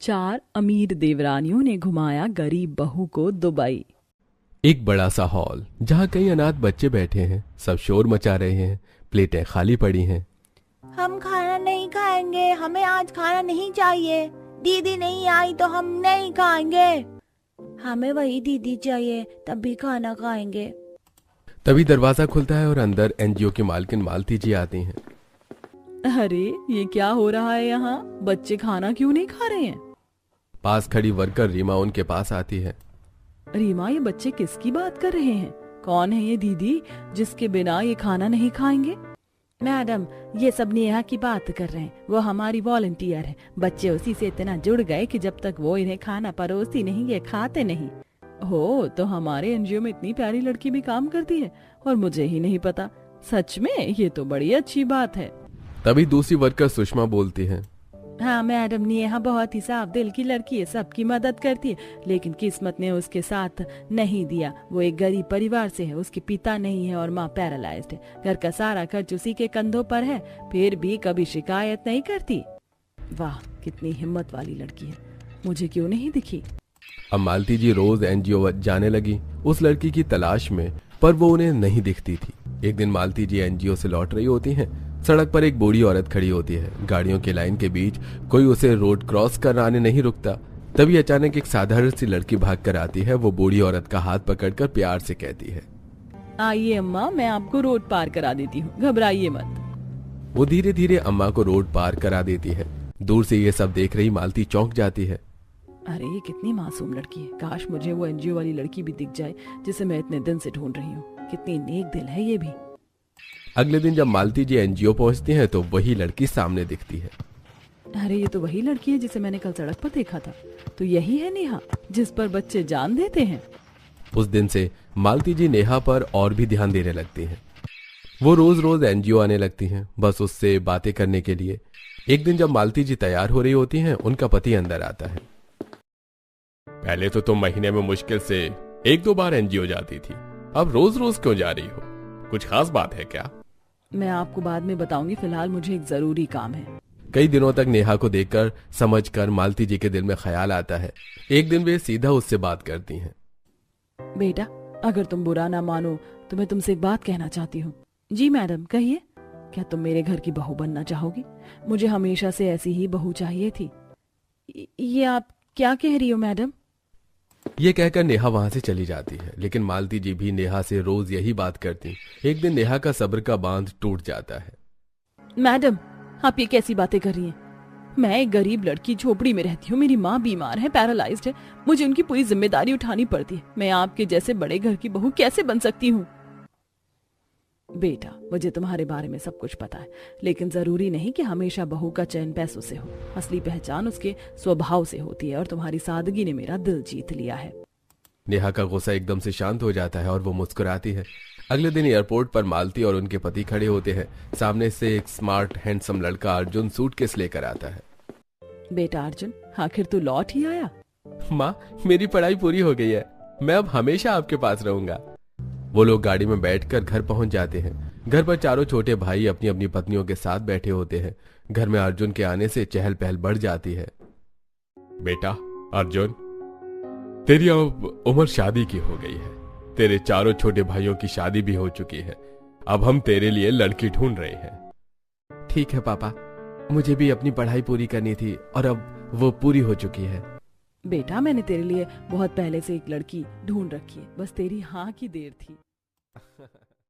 4 अमीर देवरानियों ने घुमाया गरीब बहू को दुबई। एक बड़ा सा हॉल जहाँ कई अनाथ बच्चे बैठे हैं, सब शोर मचा रहे हैं, प्लेटें खाली पड़ी हैं। हम खाना नहीं खाएंगे, हमें आज खाना नहीं चाहिए। दीदी नहीं आई तो हम नहीं खाएंगे। हमें वही दीदी चाहिए, तब भी खाना खाएंगे। तभी दरवाजा खुलता है और अंदर एनजीओ की मालकिन मालती जी आती हैं। अरे ये क्या हो रहा है यहाँ? बच्चे खाना क्यों नहीं खा रहे हैं? पास खड़ी वर्कर रीमा उनके पास आती है। रीमा, ये बच्चे किसकी बात कर रहे हैं? कौन है ये दीदी जिसके बिना ये खाना नहीं खाएंगे? मैडम, ये सब नेहा की बात कर रहे हैं। वो हमारी वॉलंटियर है। बच्चे उसी से इतना जुड़ गए कि जब तक वो इन्हें खाना परोसती नहीं, ये खाते नहीं। हो, तो हमारे एनजीओ में इतनी प्यारी लड़की भी काम करती है और मुझे ही नहीं पता। सच में ये तो बड़ी अच्छी बात है। तभी दूसरी वर्कर सुषमा बोलती है। हाँ मैडम, नेहा बहुत ही साफ दिल की लड़की है, सबकी मदद करती है, लेकिन किस्मत ने उसके साथ नहीं दिया। वो एक गरीब परिवार से है, उसके पिता नहीं है और माँ पैरालाइज्ड है। घर का सारा खर्च उसी के कंधों पर है, फिर भी कभी शिकायत नहीं करती। वाह, कितनी हिम्मत वाली लड़की है, मुझे क्यों नहीं दिखी? अब मालती जी रोज एनजीओ जाने लगी उस लड़की की तलाश में, पर वो उन्हें नहीं दिखती थी। एक दिन मालती जी एनजीओ से लौट रही होती हैं। सड़क पर एक बूढ़ी औरत खड़ी होती है। गाड़ियों की लाइन के बीच कोई उसे रोड क्रॉस कराने नहीं रुकता। तभी अचानक एक साधारण सी लड़की भाग कर आती है। वो बूढ़ी औरत का हाथ पकड़कर प्यार से कहती है, आइए अम्मा, मैं आपको रोड पार करा देती हूँ, घबराइए मत। वो धीरे धीरे अम्मा को रोड पार करा देती है। दूर से ये सब देख रही मालती चौंक जाती है। अरे ये कितनी मासूम लड़की है, काश मुझे वो एनजीओ वाली लड़की भी दिख जाए जिसे मैं इतने दिन से ढूंढ रही हूँ। कितनी नेक दिल है ये भी। अगले दिन जब मालती जी एनजीओ पहुंचती हैं तो वही लड़की सामने दिखती है। अरे ये तो वही लड़की है जिसे मैंने कल सड़क पर देखा था। तो यही है नेहा जिस पर बच्चे जान देते हैं। उस दिन से मालती जी नेहा पर और भी ध्यान देने लगती हैं। वो रोज रोज एनजीओ आने लगती हैं, बस उससे बातें करने के लिए। एक दिन जब मालती जी तैयार हो रही होती हैं, उनका पति अंदर आता है। पहले तो तुम महीने में मुश्किल से 1-2 बार एनजीओ जाती थी, अब रोज रोज क्यों जा रही हो? कुछ खास बात है क्या? मैं आपको बाद में बताऊंगी, फिलहाल मुझे एक जरूरी काम है। कई दिनों तक नेहा को देखकर समझकर मालती जी के दिल में ख्याल आता है। एक दिन वे सीधा उससे बात करती हैं। बेटा, अगर तुम बुरा ना मानो तो मैं तुमसे एक बात कहना चाहती हूँ। जी मैडम, कहिए। क्या तुम मेरे घर की बहू बनना चाहोगी? मुझे हमेशा से ऐसी ही बहू चाहिए थी। ये आप क्या कह रही हो मैडम? ये कहकर नेहा वहां से चली जाती है, लेकिन मालती जी भी नेहा से रोज यही बात करती। एक दिन नेहा का सब्र का बांध टूट जाता है। मैडम, आप ये कैसी बातें कर रही हैं? मैं एक गरीब लड़की झोपड़ी में रहती हूँ, मेरी माँ बीमार है, पैरालाइज्ड है, मुझे उनकी पूरी जिम्मेदारी उठानी पड़ती है। मैं आपके जैसे बड़े घर की बहू कैसे बन सकती हूँ? बेटा, मुझे तुम्हारे बारे में सब कुछ पता है, लेकिन जरूरी नहीं कि हमेशा बहू का चयन पैसों से हो। असली पहचान उसके स्वभाव से होती है और तुम्हारी सादगी ने मेरा दिल जीत लिया है। नेहा का गुस्सा एकदम से शांत हो जाता है और वो मुस्कुराती है। अगले दिन एयरपोर्ट पर मालती और उनके पति खड़े होते हैं। सामने से एक स्मार्ट हैंडसम लड़का अर्जुन सूटकेस लेकर आता है। बेटा अर्जुन, आखिर तू लौट ही आया। माँ, मेरी पढ़ाई पूरी हो गई है, मैं अब हमेशा आपके पास रहूंगा। वो लोग गाड़ी में बैठकर घर पहुंच जाते हैं। घर पर चारों छोटे भाई अपनी अपनी पत्नियों के साथ बैठे होते हैं। घर में अर्जुन के आने से चहल पहल बढ़ जाती है। बेटा अर्जुन, तेरी अब उम्र शादी की हो गई है। तेरे चारों छोटे भाइयों की शादी भी हो चुकी है। अब हम तेरे लिए लड़की ढूंढ रहे हैं। ठीक है पापा, मुझे भी अपनी पढ़ाई पूरी करनी थी और अब वो पूरी हो चुकी है। बेटा, मैंने तेरे लिए बहुत पहले से एक लड़की ढूंढ रखी है, बस तेरी हाँ की देर थी।